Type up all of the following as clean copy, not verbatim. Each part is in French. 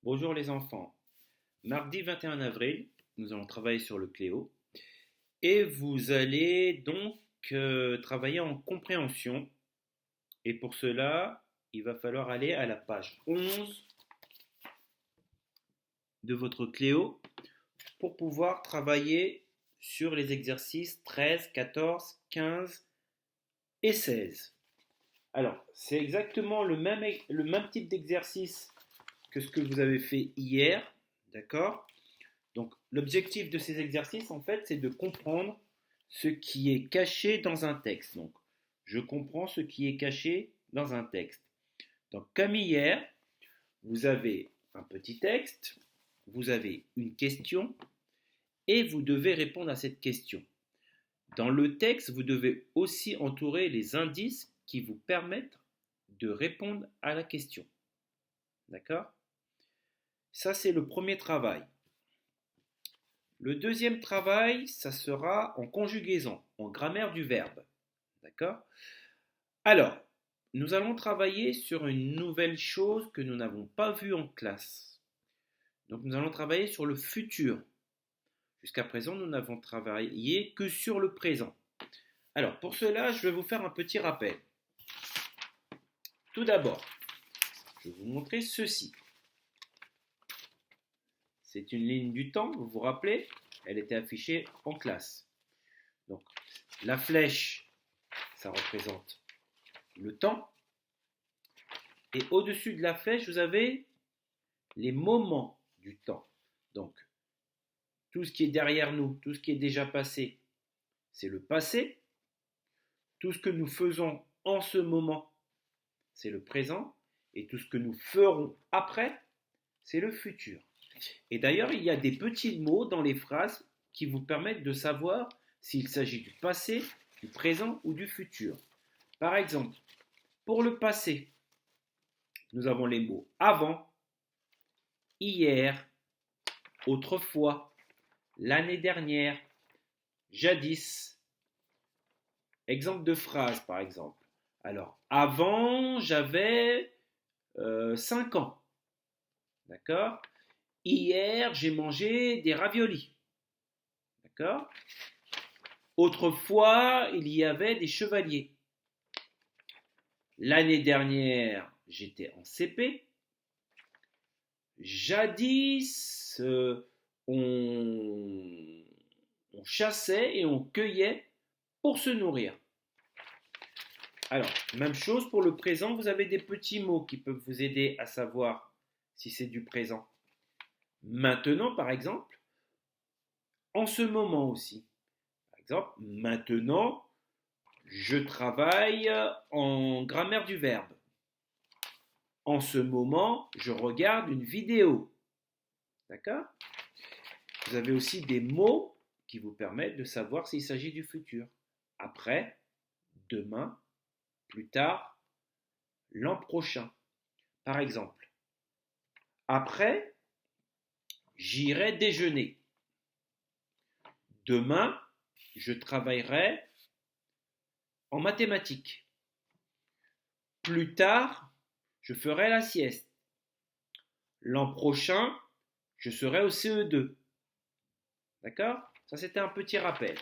Bonjour les enfants. Mardi 21 avril, nous allons travailler sur le Cléo et vous allez donc travailler en compréhension. Et pour cela, il va falloir aller à la page 11 de votre Cléo pour pouvoir travailler sur les exercices 13, 14, 15 et 16. Alors, c'est exactement le même type d'exercice que ce que vous avez fait hier, d'accord? Donc, l'objectif de ces exercices, en fait, c'est de comprendre ce qui est caché dans un texte. Donc, je comprends ce qui est caché dans un texte. Donc, comme hier, vous avez un petit texte, vous avez une question et vous devez répondre à cette question. Dans le texte, vous devez aussi entourer les indices qui vous permettent de répondre à la question. D'accord? Ça, c'est le premier travail. Le deuxième travail, ça sera en conjugaison, en grammaire du verbe. D'accord? Alors, nous allons travailler sur une nouvelle chose que nous n'avons pas vue en classe. Donc, nous allons travailler sur le futur. Jusqu'à présent, nous n'avons travaillé que sur le présent. Alors, pour cela, je vais vous faire un petit rappel. Tout d'abord, je vais vous montrer ceci. C'est une ligne du temps, vous vous rappelez? Elle était affichée en classe. Donc, la flèche, ça représente le temps. Et au-dessus de la flèche, vous avez les moments du temps. Donc, tout ce qui est derrière nous, tout ce qui est déjà passé, c'est le passé. Tout ce que nous faisons en ce moment, c'est le présent. Et tout ce que nous ferons après, c'est le futur. Et d'ailleurs, il y a des petits mots dans les phrases qui vous permettent de savoir s'il s'agit du passé, du présent ou du futur. Par exemple, pour le passé, nous avons les mots avant, hier, autrefois, l'année dernière, jadis. Exemple de phrase, par exemple. Alors, avant, j'avais 5 ans. D'accord? Hier, j'ai mangé des raviolis. D'accord? Autrefois, il y avait des chevaliers. L'année dernière, j'étais en CP. Jadis, on chassait et on cueillait pour se nourrir. Alors, même chose pour le présent, vous avez des petits mots qui peuvent vous aider à savoir si c'est du présent. Maintenant, par exemple, en ce moment aussi. Par exemple, maintenant, je travaille en grammaire du verbe. En ce moment, je regarde une vidéo. D'accord? Vous avez aussi des mots qui vous permettent de savoir s'il s'agit du futur. Après, demain, plus tard, l'an prochain. Par exemple, après, j'irai déjeuner. Demain, je travaillerai en mathématiques. Plus tard, je ferai la sieste. L'an prochain, je serai au CE2. D'accord? Ça, c'était un petit rappel.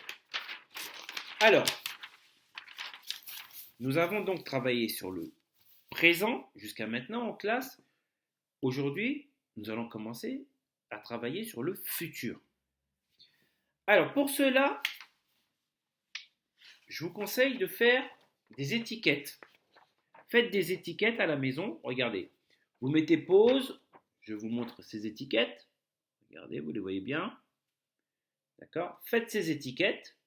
Alors, nous avons donc travaillé sur le présent jusqu'à maintenant en classe. Aujourd'hui, nous allons commencer à travailler sur le futur. Alors, pour cela, je vous conseille de faire des étiquettes. Faites des étiquettes à la maison. Regardez, vous mettez pause. Je vous montre ces étiquettes. Regardez, vous les voyez bien. D'accord? Faites ces étiquettes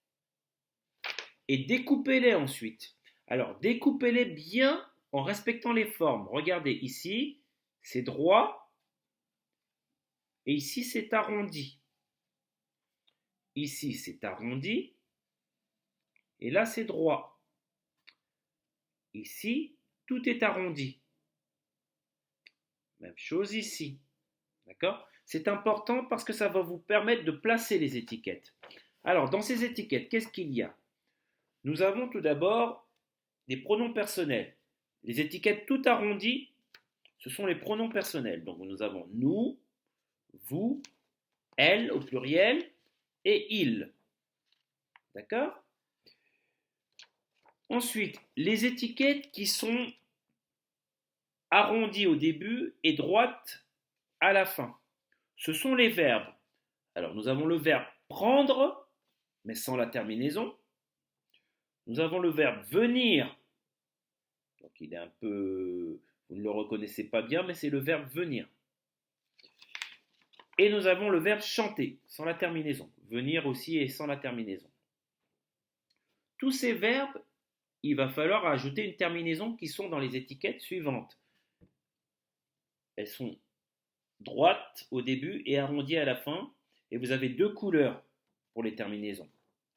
et découpez-les ensuite. Alors, découpez-les bien en respectant les formes. Regardez, ici, c'est droit et ici, c'est arrondi. Ici, c'est arrondi et là, c'est droit. Ici, tout est arrondi. Même chose ici. D'accord? C'est important parce que ça va vous permettre de placer les étiquettes. Alors, dans ces étiquettes, qu'est-ce qu'il y a? Nous avons tout d'abord des pronoms personnels. Les étiquettes tout arrondies, ce sont les pronoms personnels. Donc nous avons nous, vous, elle au pluriel et il. D'accord? Ensuite, les étiquettes qui sont arrondies au début et droites à la fin. Ce sont les verbes. Alors nous avons le verbe prendre, mais sans la terminaison. Nous avons le verbe venir. Donc il est un peu... Vous ne le reconnaissez pas bien, mais c'est le verbe venir. Et nous avons le verbe chanter, sans la terminaison. Venir aussi est sans la terminaison. Tous ces verbes, il va falloir ajouter une terminaison qui sont dans les étiquettes suivantes. Elles sont droites au début et arrondies à la fin. Et vous avez deux couleurs pour les terminaisons.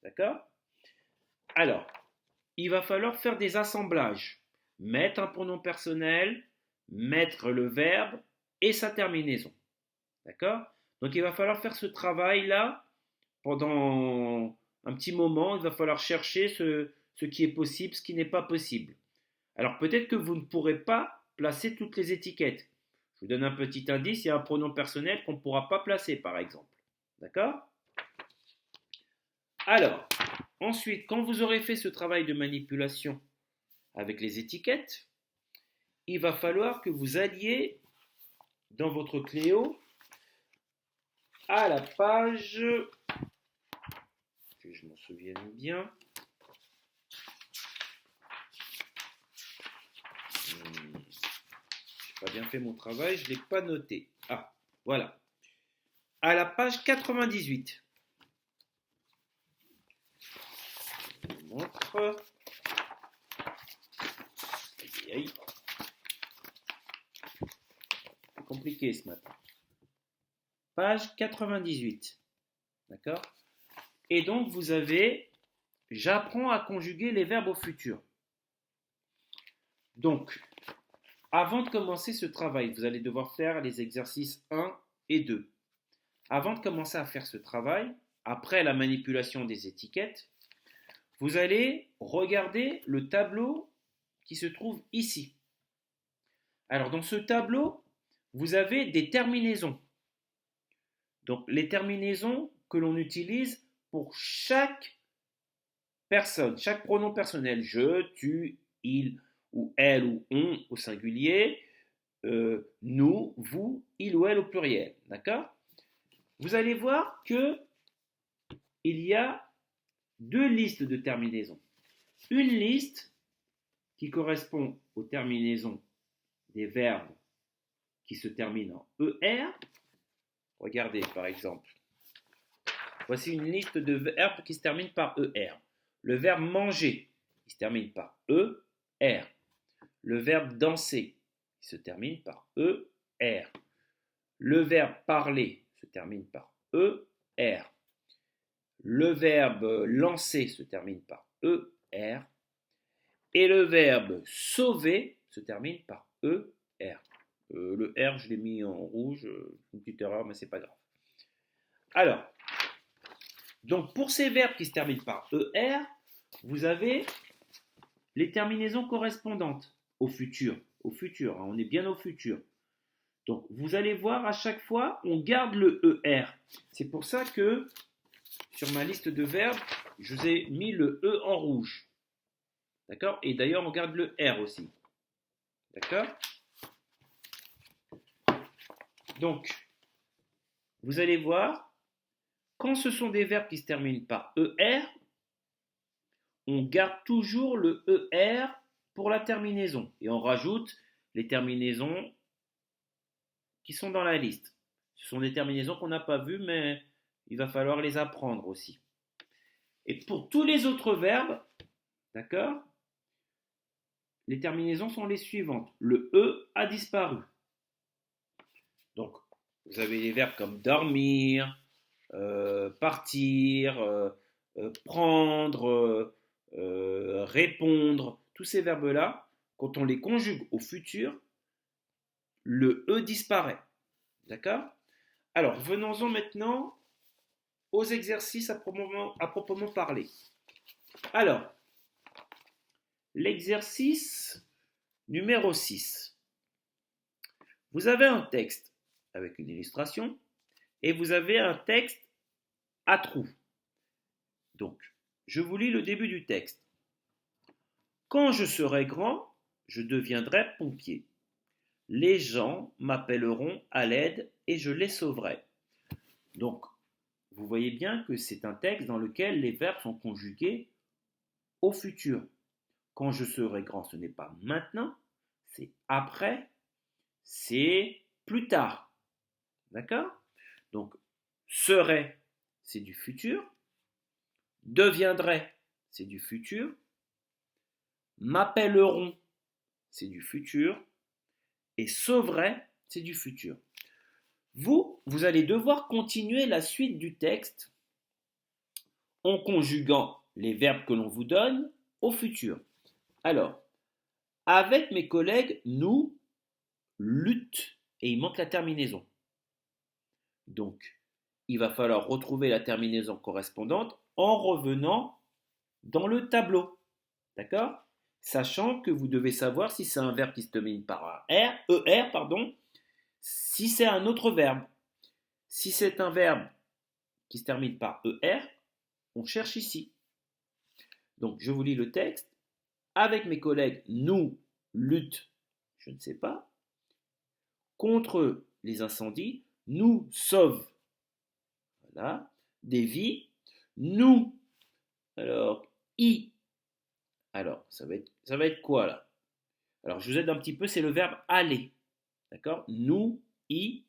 D'accord? Alors, il va falloir faire des assemblages. Mettre un pronom personnel, mettre le verbe et sa terminaison. D'accord? Donc il va falloir faire ce travail-là pendant un petit moment. Il va falloir chercher ce qui est possible, ce qui n'est pas possible. Alors peut-être que vous ne pourrez pas placer toutes les étiquettes. Je vous donne un petit indice, il y a un pronom personnel qu'on ne pourra pas placer par exemple. D'accord? Alors, ensuite, quand vous aurez fait ce travail de manipulation avec les étiquettes, il va falloir que vous alliez dans votre Cléo à la page, que je m'en souvienne bien, je n'ai pas bien fait mon travail, je ne l'ai pas noté. Ah, voilà. À la page 98. Je vous montre. C'est compliqué ce matin. Page 98. D'accord? Et donc, vous avez « J'apprends à conjuguer les verbes au futur ». Donc, avant de commencer ce travail, vous allez devoir faire les exercices 1 et 2. Avant de commencer à faire ce travail, après la manipulation des étiquettes, vous allez regarder le tableau qui se trouve ici. Alors, dans ce tableau, vous avez des terminaisons. Donc, les terminaisons que l'on utilise pour chaque personne, chaque pronom personnel, je, tu, il ou elle ou on au singulier, nous, vous, il ou elle au pluriel. D'accord? Vous allez voir que il y a deux listes de terminaisons. Une liste qui correspond aux terminaisons des verbes qui se terminent en ER. Regardez par exemple. Voici une liste de verbes qui se terminent par ER. Le verbe manger, il se termine par ER. Le verbe danser, il se termine par ER. Le verbe parler se termine par ER. Le verbe lancer se termine par ER. Et le verbe sauver se termine par ER. Le R, je l'ai mis en rouge, une petite erreur, mais c'est pas grave. Alors, donc pour ces verbes qui se terminent par ER, vous avez les terminaisons correspondantes au futur. Au futur, hein, on est bien au futur. Donc vous allez voir à chaque fois, on garde le ER. C'est pour ça que sur ma liste de verbes, je vous ai mis le E en rouge. D'accord? Et d'ailleurs, on garde le R aussi. D'accord? Donc, vous allez voir, quand ce sont des verbes qui se terminent par ER, on garde toujours le ER pour la terminaison. Et on rajoute les terminaisons qui sont dans la liste. Ce sont des terminaisons qu'on n'a pas vues, mais il va falloir les apprendre aussi. Et pour tous les autres verbes, d'accord, les terminaisons sont les suivantes. Le E a disparu. Donc, vous avez des verbes comme dormir, partir, prendre, répondre. Tous ces verbes-là, quand on les conjugue au futur, le E disparaît. D'accord? Alors, venons-en maintenant aux exercices à proprement parler. Alors, l'exercice numéro 6. Vous avez un texte avec une illustration et vous avez un texte à trous. Donc, je vous lis le début du texte. Quand je serai grand, je deviendrai pompier. Les gens m'appelleront à l'aide et je les sauverai. Donc, vous voyez bien que c'est un texte dans lequel les verbes sont conjugués au futur. Quand je serai grand, ce n'est pas maintenant, c'est après, c'est plus tard. D'accord? Donc, serai, c'est du futur. Deviendrai, c'est du futur. M'appelleront, c'est du futur. Et sauverai, c'est du futur. Vous allez devoir continuer la suite du texte en conjuguant les verbes que l'on vous donne au futur. Alors, avec mes collègues, nous luttons, et il manque la terminaison. Donc, il va falloir retrouver la terminaison correspondante en revenant dans le tableau. D'accord? Sachant que vous devez savoir si c'est un verbe qui se termine par ER, si c'est un autre verbe. Si c'est un verbe qui se termine par ER, on cherche ici. Donc, je vous lis le texte. Avec mes collègues, nous luttons, je ne sais pas, contre les incendies, nous sauvons, voilà, des vies, nous, alors, alors, ça va être quoi là? Alors, je vous aide un petit peu, c'est le verbe aller, d'accord? Nous, et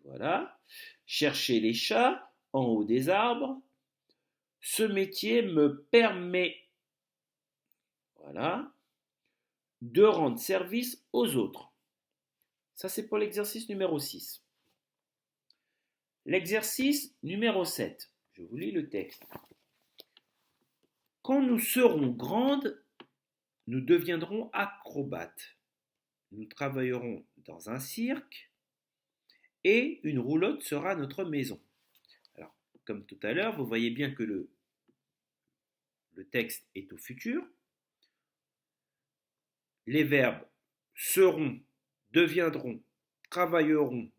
voilà, chercher les chats en haut des arbres, ce métier me permet, voilà, de rendre service aux autres. Ça, c'est pour l'exercice numéro 6. L'exercice numéro 7. Je vous lis le texte. Quand nous serons grandes, nous deviendrons acrobates. Nous travaillerons dans un cirque et une roulotte sera notre maison. Alors, comme tout à l'heure, vous voyez bien que le texte est au futur. Les verbes seront, deviendront, travailleront,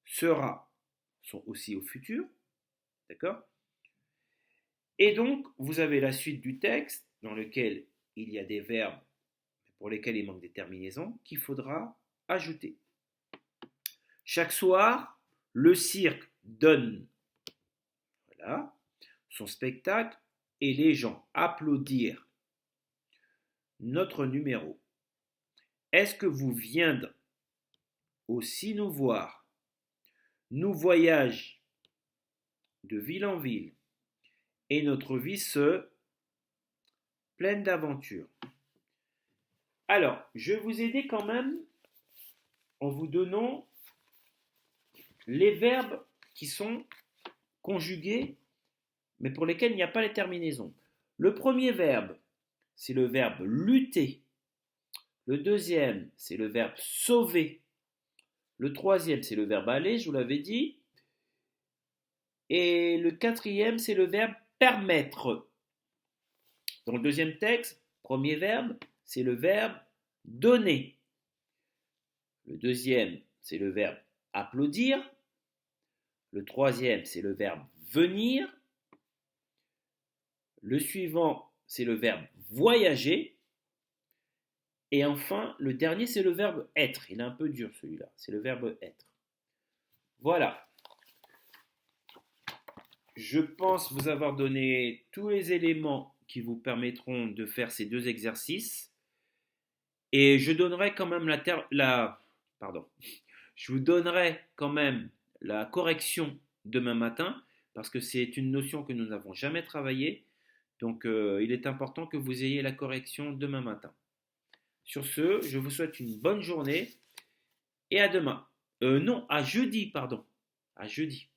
sera sont aussi au futur. D'accord? Et donc, vous avez la suite du texte dans lequel il y a des verbes pour lesquels il manque des terminaisons qu'il faudra ajouter. Chaque soir, le cirque donne, voilà, son spectacle et les gens applaudissent notre numéro. Est-ce que vous viendrez aussi nous voir? Nous voyageons de ville en ville et notre vie se pleine d'aventures. Alors, je vais vous aider quand même en vous donnant les verbes qui sont conjugués, mais pour lesquels il n'y a pas les terminaisons. Le premier verbe, c'est le verbe lutter. Le deuxième, c'est le verbe sauver. Le troisième, c'est le verbe aller, je vous l'avais dit. Et le quatrième, c'est le verbe permettre. Dans le deuxième texte, premier verbe, c'est le verbe donner. Le deuxième, c'est le verbe applaudir. Le troisième, c'est le verbe venir. Le suivant, c'est le verbe voyager. Et enfin, le dernier, c'est le verbe être. Il est un peu dur celui-là. C'est le verbe être. Voilà. Je pense vous avoir donné tous les éléments qui vous permettront de faire ces deux exercices. Et je donnerai quand même je vous donnerai quand même la correction demain matin parce que c'est une notion que nous n'avons jamais travaillée. Donc, il est important que vous ayez la correction demain matin. Sur ce, je vous souhaite une bonne journée et à demain. Non, à jeudi, pardon. À jeudi.